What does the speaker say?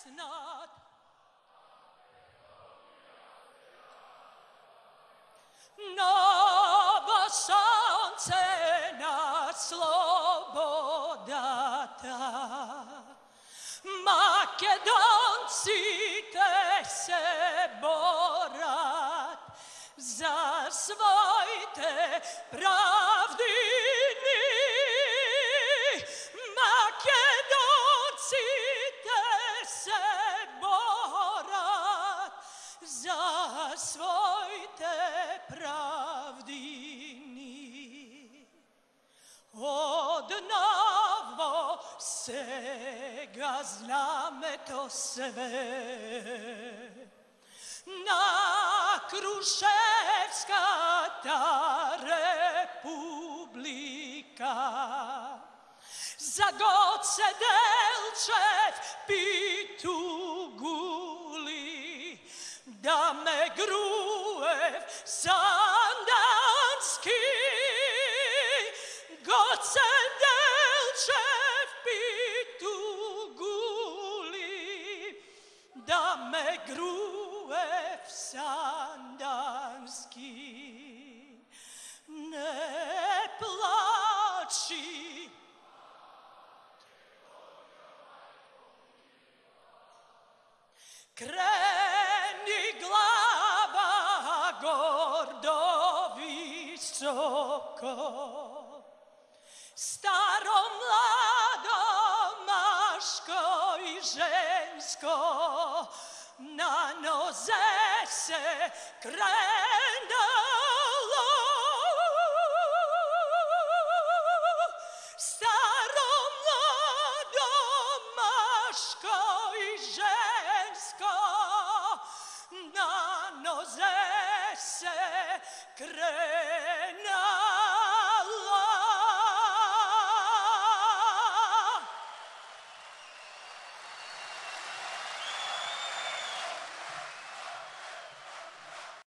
snad. Novo sonce na sloboda ta. Makedonci te se borat za svojte pravdini. Makedonci te se borat za svojte pravdini. Odnovo sega zname to sve. Na Kruševska ta republika za god se delčet pitu guli, da me gruev sandanski, god se delčet pitu guli, da me gruev sandanski. Ne plači, kreni glava gordo visoko, staro mlado, maško i žensko, na noze se krenalo. Staro mlado, maško i žensko, na noze se krenalo.